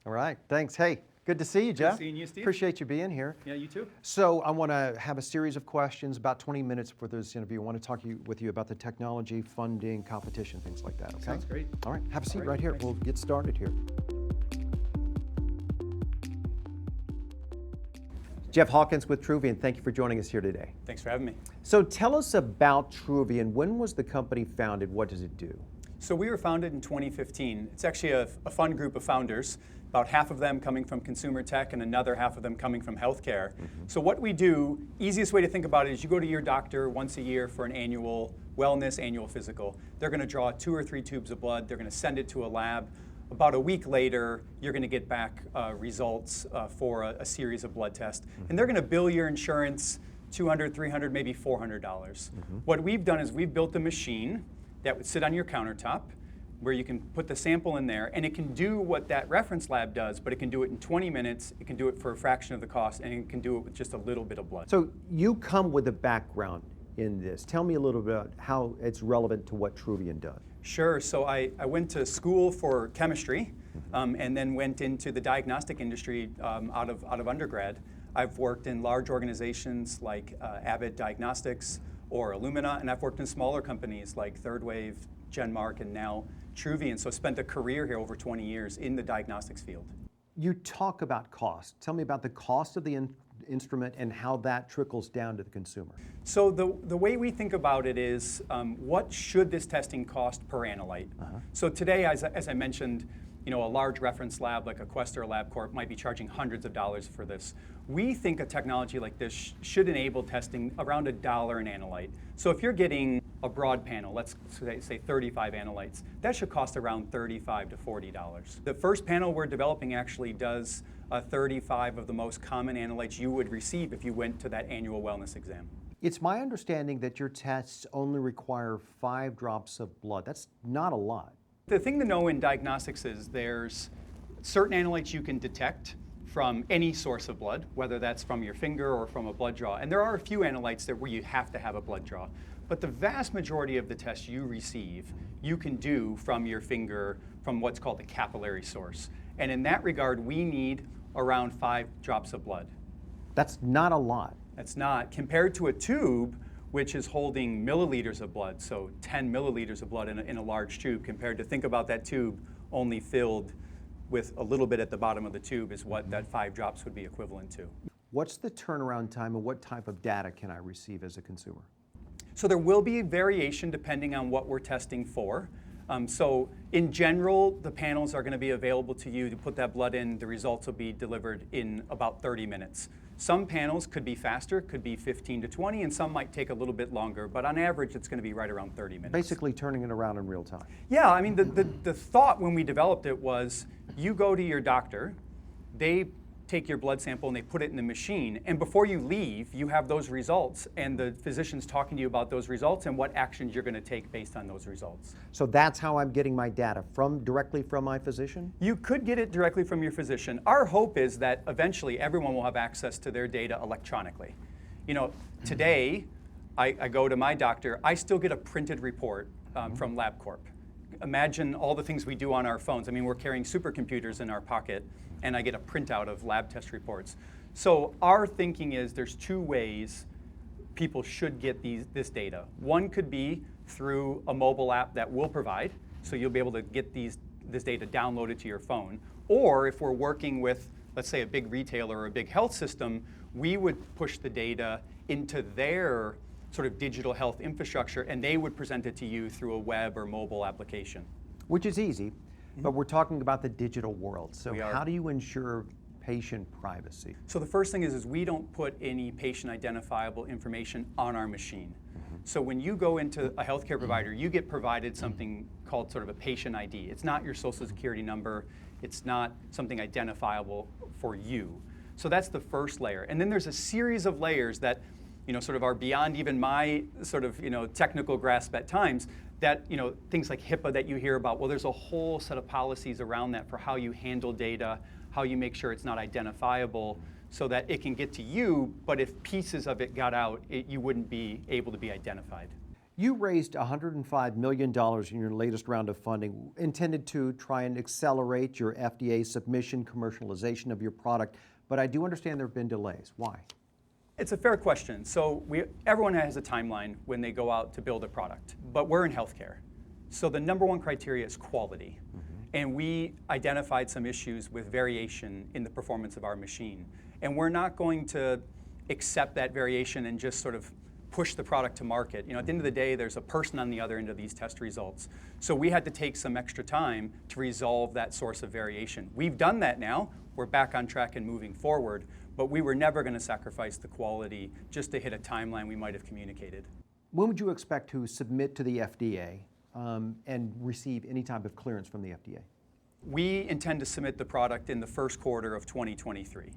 All right, thanks. Hey, good to see you, Jeff. Good seeing you, Steve. Appreciate you being here. Yeah, you too. So I want to have a series of questions, about 20 minutes for this interview. I want to talk with you about the technology, funding, competition, things like that, okay? Sounds great. All right, have a seat All right, right here. thanks. We'll get started here. Jeff Hawkins with Truvian, thank you for joining us here today. Thanks for having me. So tell us about Truvian. When was the company founded? What does it do? So we were founded in 2015. It's actually a fun group of founders, about half of them coming from consumer tech and another half of them coming from healthcare. So what we do, easiest way to think about it is you go to your doctor once a year for an annual wellness, annual physical. They're going to draw 2 or 3 tubes of blood. They're going to send it to a lab. About a week later, you're going to get back results for a series of blood tests. And they're going to bill your insurance $200, $300, maybe $400. What we've done is we've built a machine that would sit on your countertop where you can put the sample in there, and it can do what that reference lab does, but it can do it in 20 minutes, it can do it for a fraction of the cost, and it can do it with just a little bit of blood. So you come with a background in this. Tell me a little bit about how it's relevant to what Truvian does. Sure, so I went to school for chemistry and then went into the diagnostic industry out of undergrad. I've worked in large organizations like Abbott Diagnostics or Illumina, and I've worked in smaller companies like Third Wave, Genmark, and now Truvian. So I spent a career here over 20 years in the diagnostics field. You talk about cost. Tell me about the cost of the instrument and how that trickles down to the consumer. So the way we think about it is, what should this testing cost per analyte? So today, as I mentioned, a large reference lab like a Quest or a LabCorp might be charging hundreds of dollars for this. We think a technology like this should enable testing around $1 an analyte. So if you're getting a broad panel, let's say 35 analytes, that should cost around $35 to $40. The first panel we're developing actually does 35 of the most common analytes you would receive if you went to that annual wellness exam. It's my understanding that your tests only require 5 drops of blood. That's not a lot. The thing to know in diagnostics is there's certain analytes you can detect from any source of blood, whether that's from your finger or from a blood draw. And there are a few analytes where you have to have a blood draw. But the vast majority of the tests you receive, you can do from your finger, from what's called a capillary source. And in that regard, we need around 5 drops of blood. That's not a lot. That's not. Compared to a tube, which is holding milliliters of blood, so 10 milliliters of blood in a large tube, compared to, think about that tube only filled with a little bit at the bottom of the tube is what that 5 drops would be equivalent to. What's the turnaround time and what type of data can I receive as a consumer? So there will be variation depending on what we're testing for. So in general, the panels are going to be available to you to put that blood in. The results will be delivered in about 30 minutes. Some panels could be faster, could be 15 to 20, and some might take a little bit longer, but on average, it's going to be right around 30 minutes. Basically turning it around in real time. Yeah, I mean, the thought when we developed it was you go to your doctor, they take your blood sample and they put it in the machine, and before you leave, you have those results, and the physician's talking to you about those results and what actions you're going to take based on those results. So that's how I'm getting my data, directly from my physician? You could get it directly from your physician. Our hope is that eventually everyone will have access to their data electronically. Today, I go to my doctor, I still get a printed report from LabCorp. Imagine all the things we do on our phones. I mean, we're carrying supercomputers in our pocket, and I get a printout of lab test reports. So our thinking is there's 2 ways people should get this data. One could be through a mobile app that we'll provide, so you'll be able to get this data downloaded to your phone. Or if we're working with, let's say, a big retailer or a big health system, we would push the data into their sort of digital health infrastructure, and they would present it to you through a web or mobile application. Which is easy, but we're talking about the digital world. So We are. how do you ensure patient privacy? So the first thing is we don't put any patient identifiable information on our machine. So when you go into a healthcare provider, you get provided something called sort of a patient ID. It's not your social security number. It's not something identifiable for you. So that's the first layer. And then there's a series of layers that sort of are beyond even my sort of, technical grasp at times, that, things like HIPAA that you hear about, well, there's a whole set of policies around that for how you handle data, how you make sure it's not identifiable so that it can get to you, but if pieces of it got out, you wouldn't be able to be identified. You raised $105 million in your latest round of funding, intended to try and accelerate your FDA submission commercialization of your product, but I do understand there have been delays. Why? It's a fair question. So everyone has a timeline when they go out to build a product, but we're in healthcare. So the number one criteria is quality. And we identified some issues with variation in the performance of our machine. And we're not going to accept that variation and just sort of push the product to market. At the end of the day, there's a person on the other end of these test results. So we had to take some extra time to resolve that source of variation. We've done that now. We're back on track and moving forward, but we were never going to sacrifice the quality just to hit a timeline we might have communicated. When would you expect to submit to the FDA and receive any type of clearance from the FDA? We intend to submit the product in the first quarter of 2023.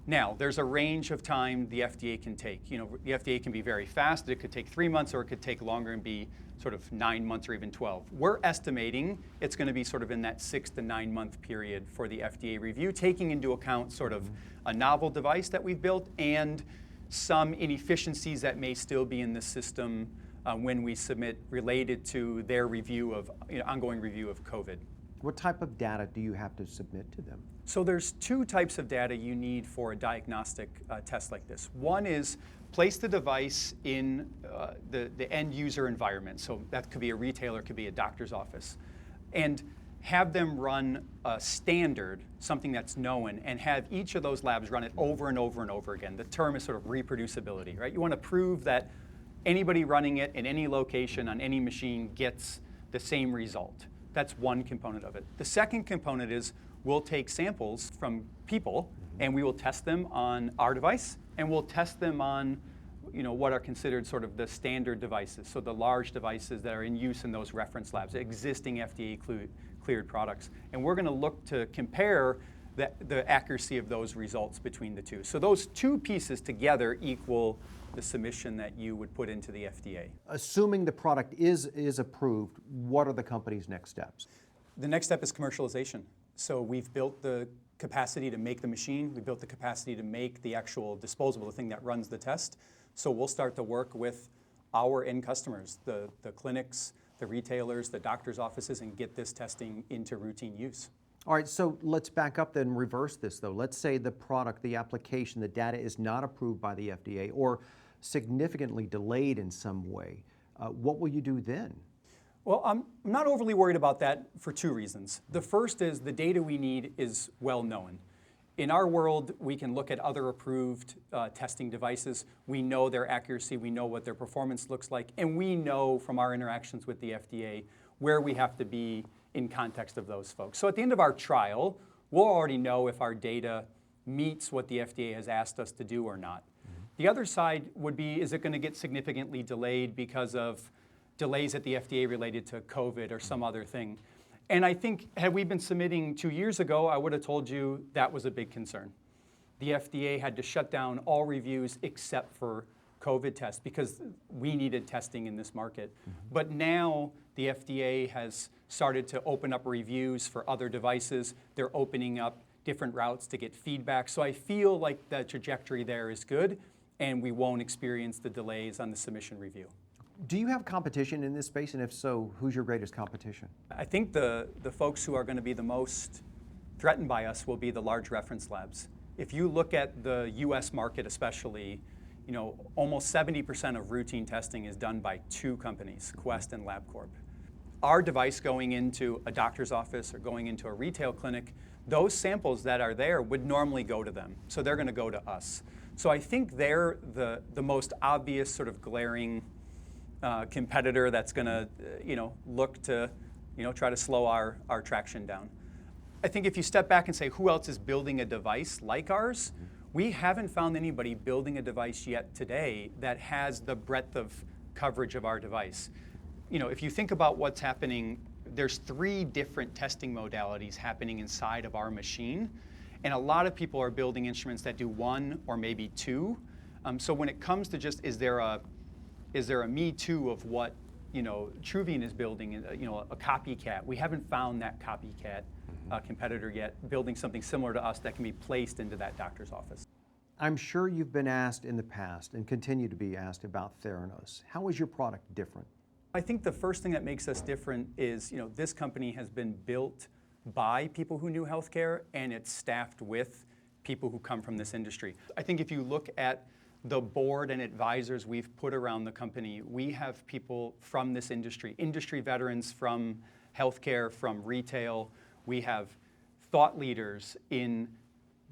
Now, there's a range of time the FDA can take. The FDA can be very fast. It could take 3 months, or it could take longer and be sort of 9 months or even 12. We're estimating it's going to be sort of in that 6 to 9 month period for the FDA review, taking into account sort of a novel device that we've built and some inefficiencies that may still be in the system when we submit related to their review of, ongoing review of COVID. What type of data do you have to submit to them? So there's two types of data you need for a diagnostic test like this. One is place the device in the end user environment. So that could be a retailer, it could be a doctor's office. And have them run a standard, something that's known, and have each of those labs run it over and over and over again. The term is sort of reproducibility, right? You want to prove that anybody running it in any location on any machine gets the same result. That's one component of it. The second component is we'll take samples from people and we will test them on our device, and we'll test them on what are considered sort of the standard devices, so the large devices that are in use in those reference labs, existing FDA cleared products. And we're going to look to compare the accuracy of those results between the two. So those two pieces together equal the submission that you would put into the FDA. Assuming the product is approved, what are the company's next steps? The next step is commercialization. So we've built the capacity to make the machine. We built the capacity to make the actual disposable, the thing that runs the test. So we'll start to work with our end customers, the clinics, the retailers, the doctor's offices, and get this testing into routine use. All right, so let's back up then and reverse this though. Let's say the product, the application, the data is not approved by the FDA or significantly delayed in some way. What will you do then? Well, I'm not overly worried about that for two reasons. The first is the data we need is well known. In our world, we can look at other approved testing devices. We know their accuracy, we know what their performance looks like, and we know from our interactions with the FDA where we have to be in context of those folks. So at the end of our trial, we'll already know if our data meets what the FDA has asked us to do or not. The other side would be, is it going to get significantly delayed because of delays at the FDA related to COVID or some other thing? And I think had we been submitting 2 years ago, I would have told you that was a big concern. The FDA had to shut down all reviews except for COVID tests because we needed testing in this market. But now the FDA has started to open up reviews for other devices. They're opening up different routes to get feedback. So I feel like the trajectory there is good, and we won't experience the delays on the submission review. Do you have competition in this space, and if so, who's your greatest competition? I think the folks who are going to be the most threatened by us will be the large reference labs. If you look at the US market especially, almost 70% of routine testing is done by two companies, Quest and LabCorp. Our device going into a doctor's office or going into a retail clinic, those samples that are there would normally go to them. So they're going to go to us. So I think they're the most obvious sort of glaring competitor that's going to look to try to slow our traction down. I think if you step back and say who else is building a device like ours, we haven't found anybody building a device yet today that has the breadth of coverage of our device. If you think about what's happening, there's 3 different testing modalities happening inside of our machine, and a lot of people are building instruments that do 1 or maybe 2. So when it comes to just is there a me too of what Truvian is building, a copycat? We haven't found that copycat competitor yet building something similar to us that can be placed into that doctor's office. I'm sure you've been asked in the past and continue to be asked about Theranos. How is your product different? I think the first thing that makes us different is, this company has been built by people who knew healthcare, and it's staffed with people who come from this industry. I think if you look at the board and advisors we've put around the company, we have people from this industry veterans from healthcare, from retail. We have thought leaders in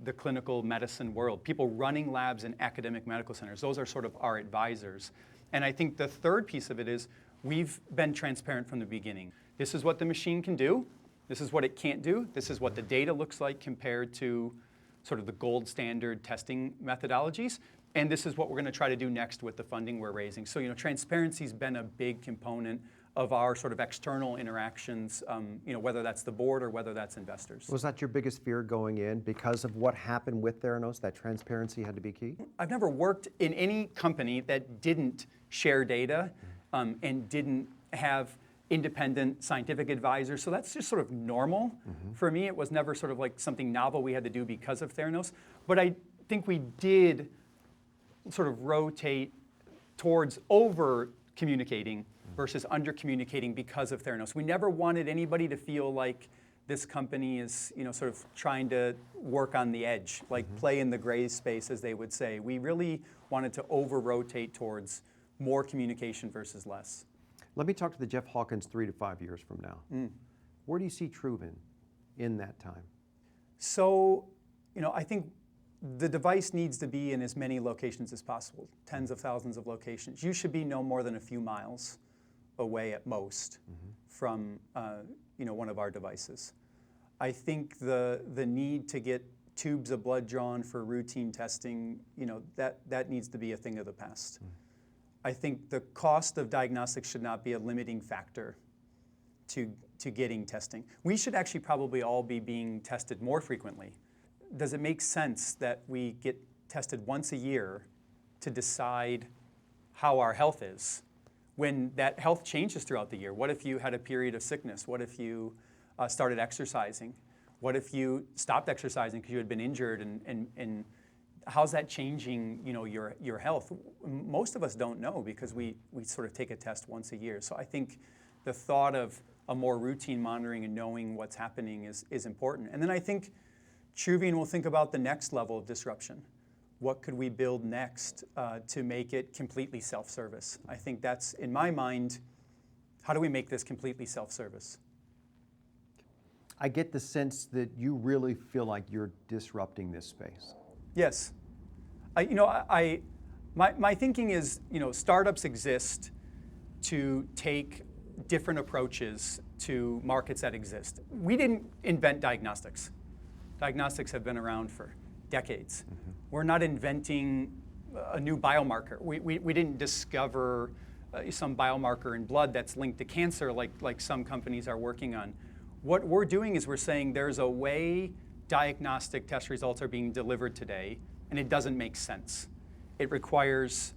the clinical medicine world, people running labs in academic medical centers. Those are sort of our advisors. And I think the third piece of it is we've been transparent from the beginning. This is what the machine can do. This is what it can't do. This is what the data looks like compared to sort of the gold standard testing methodologies. And this is what we're going to try to do next with the funding we're raising. So, transparency's been a big component of our sort of external interactions, whether that's the board or whether that's investors. Was that your biggest fear going in because of what happened with Theranos, that transparency had to be key? I've never worked in any company that didn't share data and didn't have independent scientific advisors. So that's just sort of normal. For me, it was never sort of like something novel we had to do because of Theranos. But I think we did sort of rotate towards over communicating versus under communicating because of Theranos. We never wanted anybody to feel like this company is, sort of trying to work on the edge, like play in the gray space, as they would say. We really wanted to over rotate towards more communication versus less. Let me talk to the Jeff Hawkins 3 to 5 years from now. Where do you see Truvian in that time? So, I think the device needs to be in as many locations as possible, tens of thousands of locations. You should be no more than a few miles away at most from one of our devices. I think the need to get tubes of blood drawn for routine testing, that needs to be a thing of the past. I think the cost of diagnostics should not be a limiting factor to getting testing. We should actually probably all be being tested more frequently. Does it make sense that we get tested once a year to decide how our health is when that health changes throughout the year? What if you had a period of sickness? What if you started exercising? What if you stopped exercising because you had been injured? And how's that changing your health? Most of us don't know because we sort of take a test once a year. So I think the thought of a more routine monitoring and knowing what's happening is important. And then I think Truvian will think about the next level of disruption. What could we build next to make it completely self-service? I think that's, in my mind, how do we make this completely self-service? I get the sense that you really feel like you're disrupting this space. Yes. My thinking is, startups exist to take different approaches to markets that exist. We didn't invent diagnostics. Diagnostics have been around for decades. We're not inventing a new biomarker. We didn't discover some biomarker in blood that's linked to cancer like some companies are working on. What we're doing is we're saying there's a way diagnostic test results are being delivered today, and it doesn't make sense. It requires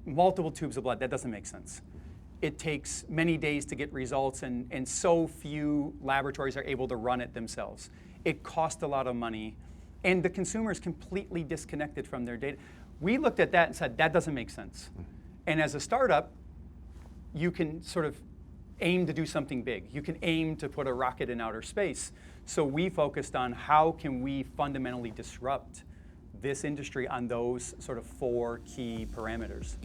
multiple tubes of blood. That doesn't make sense. It takes many days to get results, and so few laboratories are able to run it themselves. It costs a lot of money, and the consumer is completely disconnected from their data. We looked at that and said, that doesn't make sense. And as a startup, you can sort of aim to do something big. You can aim to put a rocket in outer space. So we focused on how can we fundamentally disrupt this industry on those sort of 4 key parameters.